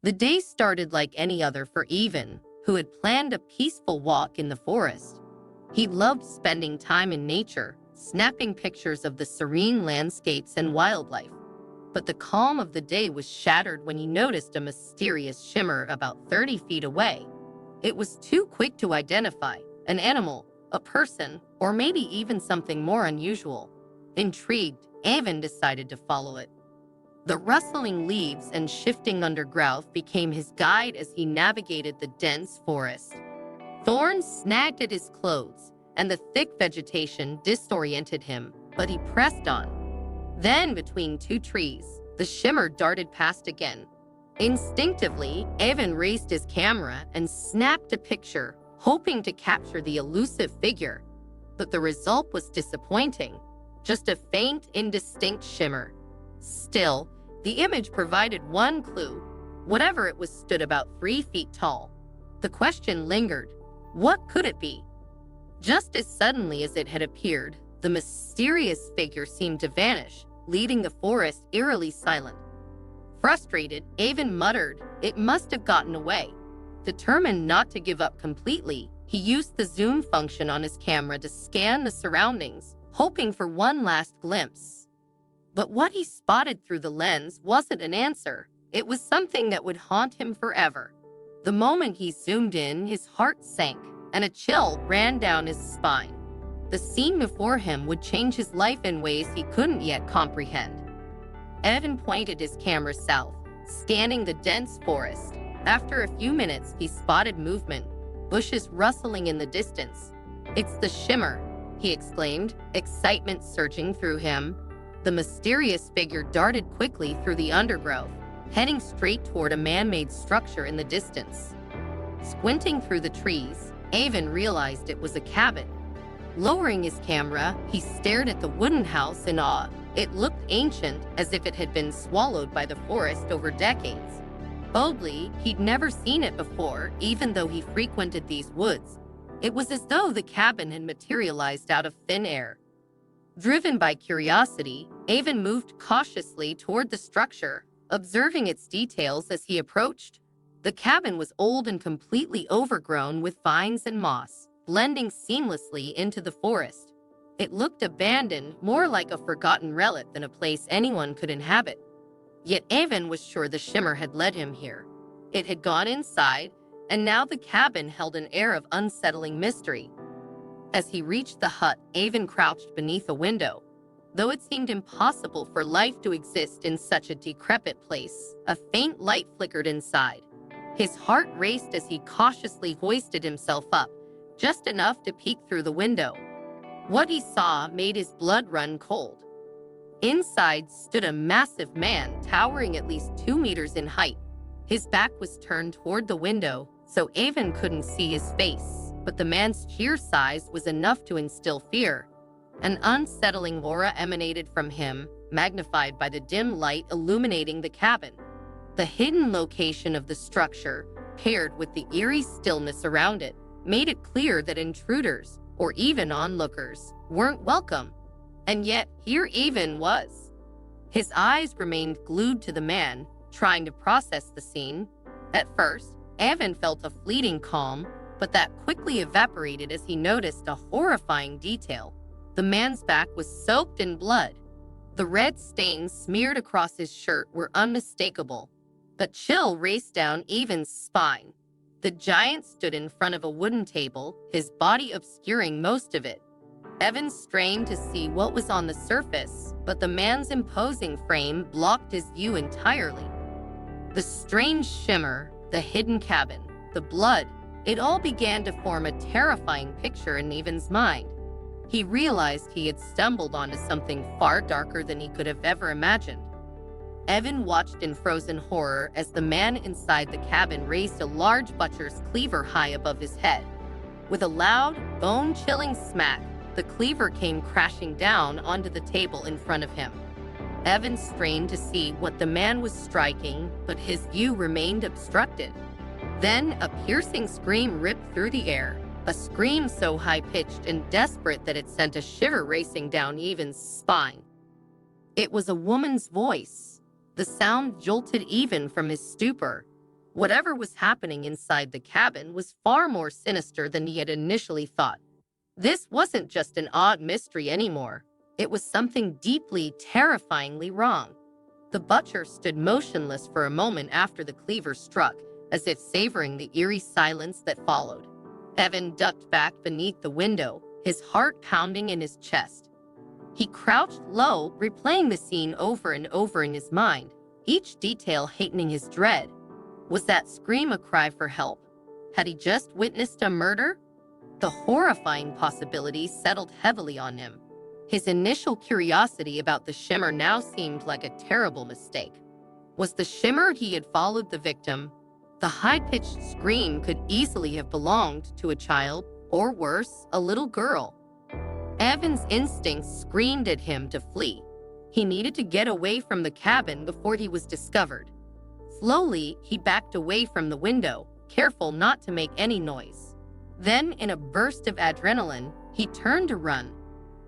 The day started like any other for Evan, who had planned a peaceful walk in the forest. He loved spending time in nature, snapping pictures of the serene landscapes and wildlife. But the calm of the day was shattered when he noticed a mysterious shimmer about 30 feet away. It was too quick to identify: an animal, a person, or maybe even something more unusual. Intrigued, Evan decided to follow it. The rustling leaves and shifting undergrowth became his guide as he navigated the dense forest. Thorns snagged at his clothes, and the thick vegetation disoriented him, but he pressed on. Then, between two trees, the shimmer darted past again. Instinctively, Evan raised his camera and snapped a picture, hoping to capture the elusive figure. But the result was disappointing. Just a faint, indistinct shimmer. Still, the image provided one clue. Whatever it was stood about 3 feet tall. The question lingered: what could it be? Just as suddenly as it had appeared, the mysterious figure seemed to vanish, leaving the forest eerily silent. Frustrated, Evan muttered, "It must have gotten away." Determined not to give up completely, he used the zoom function on his camera to scan the surroundings, hoping for one last glimpse. But what he spotted through the lens wasn't an answer. It was something that would haunt him forever. The moment he zoomed in, his heart sank, and a chill ran down his spine. The scene before him would change his life in ways he couldn't yet comprehend. Evan pointed his camera south, scanning the dense forest. After a few minutes, he spotted movement, bushes rustling in the distance. "It's the shimmer," he exclaimed, excitement surging through him. The mysterious figure darted quickly through the undergrowth, heading straight toward a man-made structure in the distance. Squinting through the trees, Evan realized it was a cabin. Lowering his camera, he stared at the wooden house in awe. It looked ancient, as if it had been swallowed by the forest over decades. Boldly, he'd never seen it before, even though he frequented these woods. It was as though the cabin had materialized out of thin air. Driven by curiosity, Evan moved cautiously toward the structure, observing its details as he approached. The cabin was old and completely overgrown with vines and moss, blending seamlessly into the forest. It looked abandoned, more like a forgotten relic than a place anyone could inhabit. Yet Evan was sure the shimmer had led him here. It had gone inside, and now the cabin held an air of unsettling mystery. As he reached the hut, Evan crouched beneath a window. Though it seemed impossible for life to exist in such a decrepit place, a faint light flickered inside. His heart raced as he cautiously hoisted himself up, just enough to peek through the window. What he saw made his blood run cold. Inside stood a massive man, towering at least 2 meters in height. His back was turned toward the window, so Evan couldn't see his face. But the man's sheer size was enough to instill fear. An unsettling aura emanated from him, magnified by the dim light illuminating the cabin. The hidden location of the structure, paired with the eerie stillness around it, made it clear that intruders, or even onlookers, weren't welcome. And yet, here Evan was. His eyes remained glued to the man, trying to process the scene. At first, Evan felt a fleeting calm, but that quickly evaporated as he noticed a horrifying detail. The man's back was soaked in blood. The red stains smeared across his shirt were unmistakable. A chill raced down Evan's spine. The giant stood in front of a wooden table, his body obscuring most of it. Evan strained to see what was on the surface, but the man's imposing frame blocked his view entirely. The strange shimmer, the hidden cabin, the blood, it all began to form a terrifying picture in Evan's mind. He realized he had stumbled onto something far darker than he could have ever imagined. Evan watched in frozen horror as the man inside the cabin raised a large butcher's cleaver high above his head. With a loud, bone-chilling smack, the cleaver came crashing down onto the table in front of him. Evan strained to see what the man was striking, but his view remained obstructed. Then a piercing scream ripped through the air, a scream so high-pitched and desperate that it sent a shiver racing down Evan's spine. It was a woman's voice. The sound jolted Evan from his stupor. Whatever was happening inside the cabin was far more sinister than he had initially thought. This wasn't just an odd mystery anymore. It was something deeply, terrifyingly wrong. The butcher stood motionless for a moment after the cleaver struck, as if savoring the eerie silence that followed. Evan ducked back beneath the window, his heart pounding in his chest. He crouched low, replaying the scene over and over in his mind, each detail heightening his dread. Was that scream a cry for help? Had he just witnessed a murder? The horrifying possibility settled heavily on him. His initial curiosity about the shimmer now seemed like a terrible mistake. Was the shimmer he had followed the victim? The high-pitched scream could easily have belonged to a child, or worse, a little girl. Evan's instincts screamed at him to flee. He needed to get away from the cabin before he was discovered. Slowly, he backed away from the window, careful not to make any noise. Then, in a burst of adrenaline, he turned to run.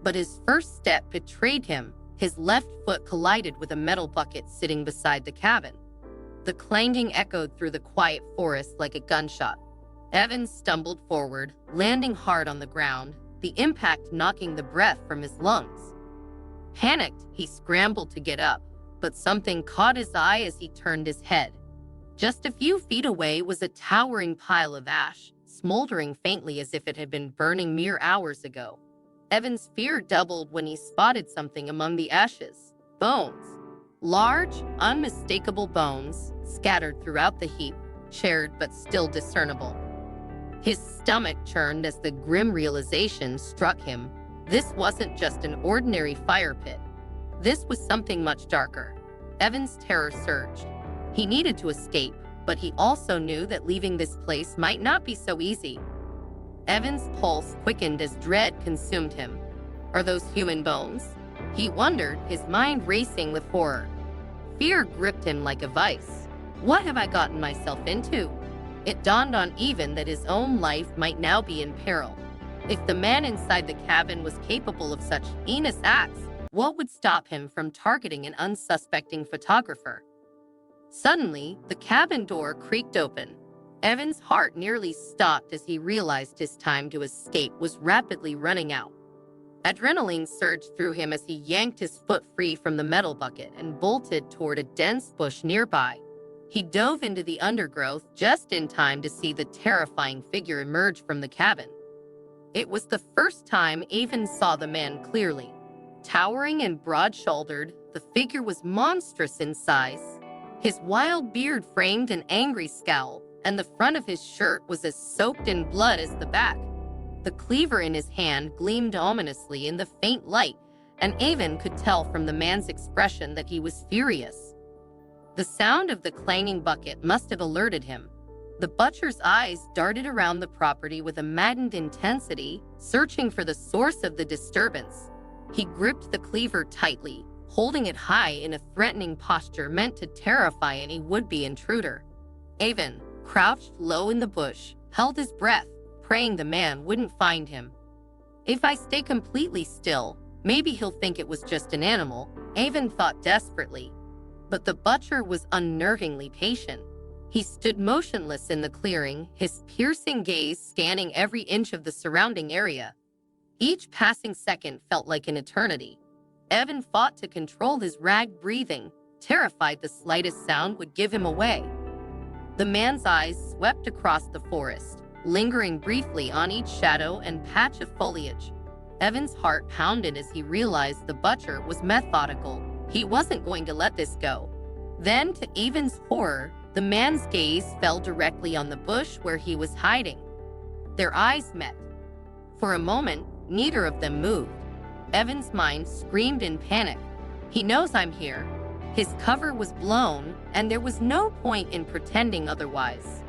But his first step betrayed him. His left foot collided with a metal bucket sitting beside the cabin. The clanging echoed through the quiet forest like a gunshot. Evan stumbled forward, landing hard on the ground, the impact knocking the breath from his lungs. Panicked, he scrambled to get up, but something caught his eye as he turned his head. Just a few feet away was a towering pile of ash, smoldering faintly as if it had been burning mere hours ago. Evan's fear doubled when he spotted something among the ashes. Bones. Large, unmistakable bones, scattered throughout the heap, shared but still discernible. His stomach churned as the grim realization struck him. This wasn't just an ordinary fire pit. This was something much darker. Evan's terror surged. He needed to escape, but he also knew that leaving this place might not be so easy. Evan's pulse quickened as dread consumed him. Are those human bones? He wondered, his mind racing with horror. Fear gripped him like a vice. What have I gotten myself into? It dawned on Evan that his own life might now be in peril. If the man inside the cabin was capable of such heinous acts, what would stop him from targeting an unsuspecting photographer? Suddenly, the cabin door creaked open. Evan's heart nearly stopped as he realized his time to escape was rapidly running out. Adrenaline surged through him as he yanked his foot free from the metal bucket and bolted toward a dense bush nearby. He dove into the undergrowth just in time to see the terrifying figure emerge from the cabin. It was the first time Evan saw the man clearly. Towering and broad-shouldered, the figure was monstrous in size. His wild beard framed an angry scowl, and the front of his shirt was as soaked in blood as the back. The cleaver in his hand gleamed ominously in the faint light, and Evan could tell from the man's expression that he was furious. The sound of the clanging bucket must have alerted him. The butcher's eyes darted around the property with a maddened intensity, searching for the source of the disturbance. He gripped the cleaver tightly, holding it high in a threatening posture meant to terrify any would-be intruder. Evan, crouched low in the bush, held his breath, praying the man wouldn't find him. If I stay completely still, maybe he'll think it was just an animal, Evan thought desperately. But the butcher was unnervingly patient. He stood motionless in the clearing, his piercing gaze scanning every inch of the surrounding area. Each passing second felt like an eternity. Evan fought to control his ragged breathing, terrified the slightest sound would give him away. The man's eyes swept across the forest, lingering briefly on each shadow and patch of foliage. Evan's heart pounded as he realized the butcher was methodical. He wasn't going to let this go. Then, to Evan's horror, the man's gaze fell directly on the bush where he was hiding. Their eyes met. For a moment, neither of them moved. Evan's mind screamed in panic. He knows I'm here. His cover was blown, and there was no point in pretending otherwise.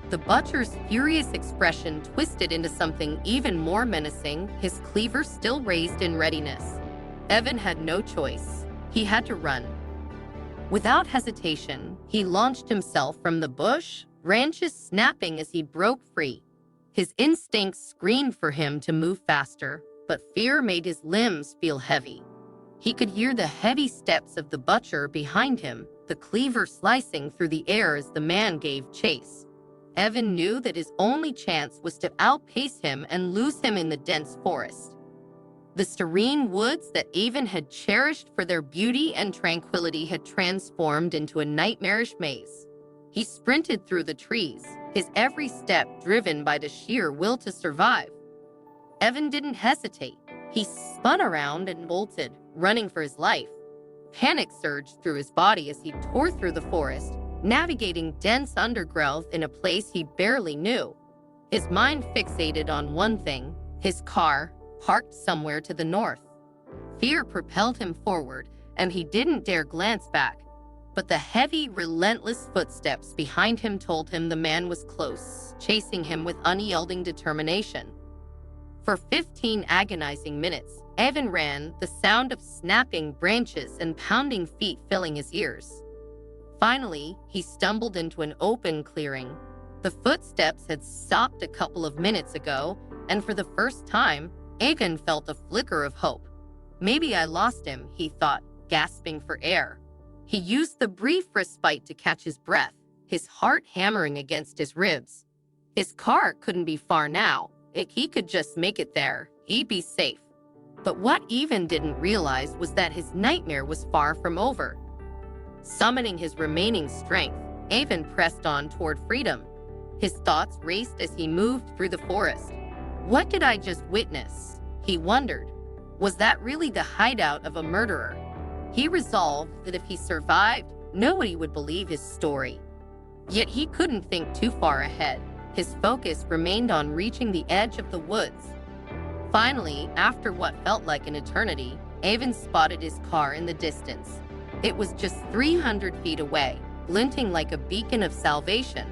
The butcher's furious expression twisted into something even more menacing, his cleaver still raised in readiness. Evan had no choice. He had to run. Without hesitation, he launched himself from the bush, branches snapping as he broke free. His instincts screamed for him to move faster, but fear made his limbs feel heavy. He could hear the heavy steps of the butcher behind him, the cleaver slicing through the air as the man gave chase. Evan knew that his only chance was to outpace him and lose him in the dense forest. The serene woods that Evan had cherished for their beauty and tranquility had transformed into a nightmarish maze. He sprinted through the trees, his every step driven by the sheer will to survive. Evan didn't hesitate. He spun around and bolted, running for his life. Panic surged through his body as he tore through the forest, navigating dense undergrowth in a place he barely knew. His mind fixated on one thing: his car, parked somewhere to the north. Fear propelled him forward, and he didn't dare glance back. But the heavy, relentless footsteps behind him told him the man was close, chasing him with unyielding determination. For 15 agonizing minutes, Evan ran, the sound of snapping branches and pounding feet filling his ears. Finally, he stumbled into an open clearing. The footsteps had stopped a couple of minutes ago, and for the first time, Evan felt a flicker of hope. Maybe I lost him, he thought, gasping for air. He used the brief respite to catch his breath, his heart hammering against his ribs. His car couldn't be far now. If he could just make it there, he'd be safe. But what Evan didn't realize was that his nightmare was far from over. Summoning his remaining strength, Evan pressed on toward freedom. His thoughts raced as he moved through the forest. What did I just witness? He wondered. Was that really the hideout of a murderer? He resolved that if he survived, nobody would believe his story. Yet he couldn't think too far ahead. His focus remained on reaching the edge of the woods. Finally, after what felt like an eternity, Evan spotted his car in the distance. It was just 300 feet away, glinting like a beacon of salvation.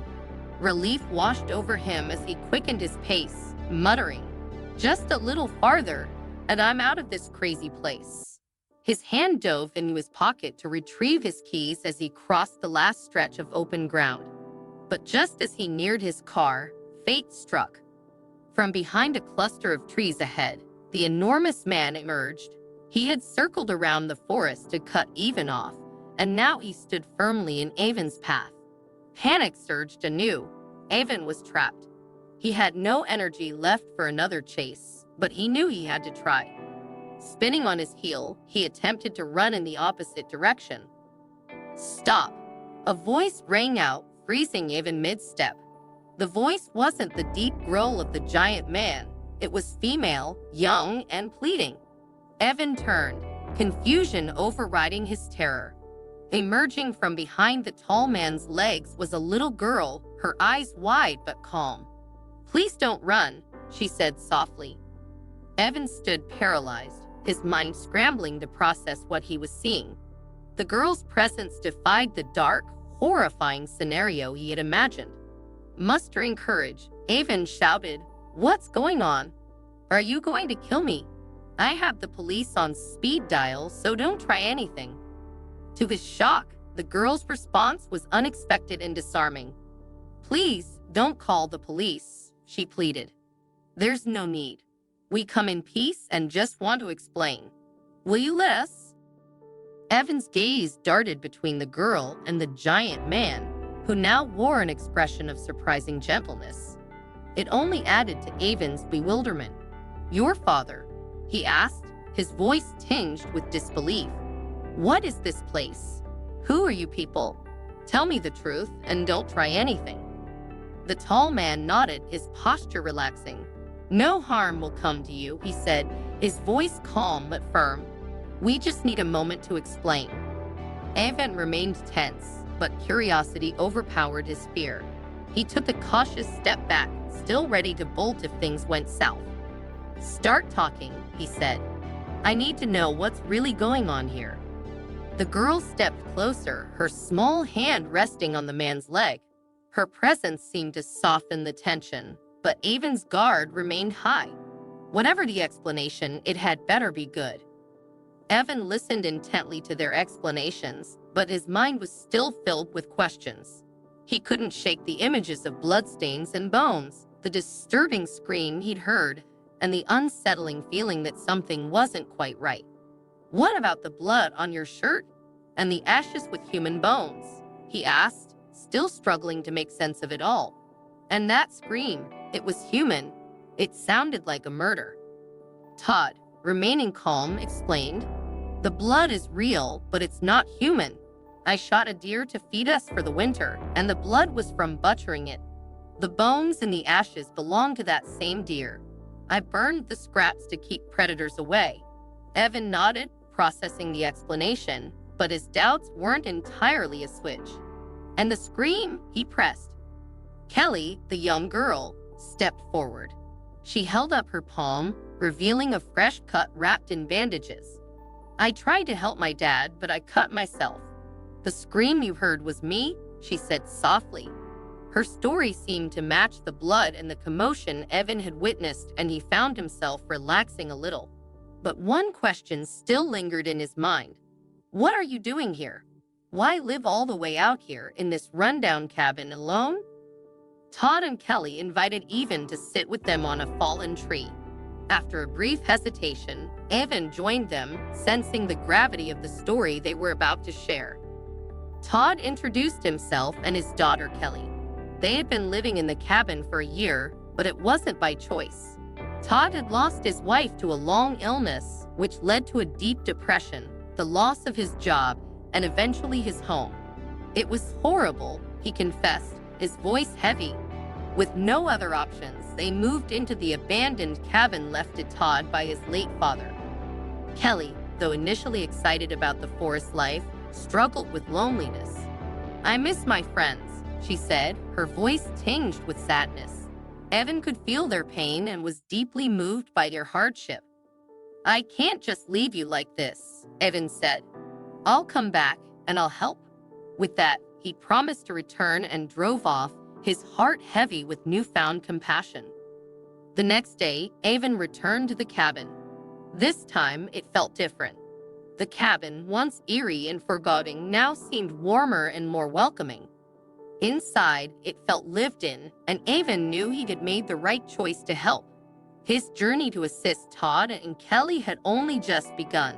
Relief washed over him as he quickened his pace, muttering, "Just a little farther, and I'm out of this crazy place." His hand dove into his pocket to retrieve his keys as he crossed the last stretch of open ground. But just as he neared his car, fate struck. From behind a cluster of trees ahead, the enormous man emerged. He had circled around the forest to cut Evan off, and now he stood firmly in Evan's path. Panic surged anew. Evan was trapped. He had no energy left for another chase, but he knew he had to try. Spinning on his heel, he attempted to run in the opposite direction. "Stop!" A voice rang out, freezing Evan mid-step. The voice wasn't the deep growl of the giant man. It was female, young, and pleading. Evan turned, confusion overriding his terror. Emerging from behind the tall man's legs was a little girl, her eyes wide but calm. "Please don't run," she said softly. Evan stood paralyzed, his mind scrambling to process what he was seeing. The girl's presence defied the dark, horrifying scenario he had imagined. Mustering courage, Evan shouted, "What's going on? Are you going to kill me? I have the police on speed dial, so don't try anything." To his shock, the girl's response was unexpected and disarming. "Please, don't call the police," she pleaded. "There's no need. We come in peace and just want to explain. Will you let us?" Evan's gaze darted between the girl and the giant man, who now wore an expression of surprising gentleness. It only added to Evan's bewilderment. "Your father?" he asked, his voice tinged with disbelief. "What is this place? Who are you people? Tell me the truth and don't try anything." The tall man nodded, his posture relaxing. "No harm will come to you," he said, his voice calm but firm. "We just need a moment to explain." Evan remained tense, but curiosity overpowered his fear. He took a cautious step back, still ready to bolt if things went south. "Start talking," he said. "I need to know what's really going on here." The girl stepped closer, her small hand resting on the man's leg. Her presence seemed to soften the tension, but Evan's guard remained high. Whatever the explanation, it had better be good. Evan listened intently to their explanations, but his mind was still filled with questions. He couldn't shake the images of bloodstains and bones, the disturbing scream he'd heard, and the unsettling feeling that something wasn't quite right. "What about the blood on your shirt?" And the ashes with human bones? He asked, still struggling to make sense of it all. And that scream, it was human. It sounded like a murder. Todd, remaining calm, explained, "The blood is real, but it's not human. I shot a deer to feed us for the winter, and the blood was from butchering it. The bones and the ashes belong to that same deer. I burned the scraps to keep predators away." Evan nodded, processing the explanation, but his doubts weren't entirely a switch. "And the scream?" he pressed. Kelly, the young girl, stepped forward. She held up her palm, revealing a fresh cut wrapped in bandages. "I tried to help my dad, but I cut myself." "The scream you heard was me," she said softly. Her story seemed to match the blood and the commotion Evan had witnessed, and he found himself relaxing a little. But one question still lingered in his mind. What are you doing here? Why live all the way out here in this rundown cabin alone? Todd and Kelly invited Evan to sit with them on a fallen tree. After a brief hesitation, Evan joined them, sensing the gravity of the story they were about to share. Todd introduced himself and his daughter Kelly. They had been living in the cabin for a year, but it wasn't by choice. Todd had lost his wife to a long illness, which led to a deep depression, the loss of his job, and eventually his home. "It was horrible," he confessed, his voice heavy. With no other options, they moved into the abandoned cabin left to Todd by his late father. Kelly, though initially excited about the forest life, struggled with loneliness. "I miss my friends," she said, her voice tinged with sadness. Evan could feel their pain and was deeply moved by their hardship. "I can't just leave you like this," Evan said. "I'll come back and I'll help." With that, he promised to return and drove off, his heart heavy with newfound compassion. The next day, Evan returned to the cabin. This time, it felt different. The cabin, once eerie and foreboding, now seemed warmer and more welcoming. Inside, it felt lived in, and Evan knew he had made the right choice to help. His journey to assist Todd and Kelly had only just begun.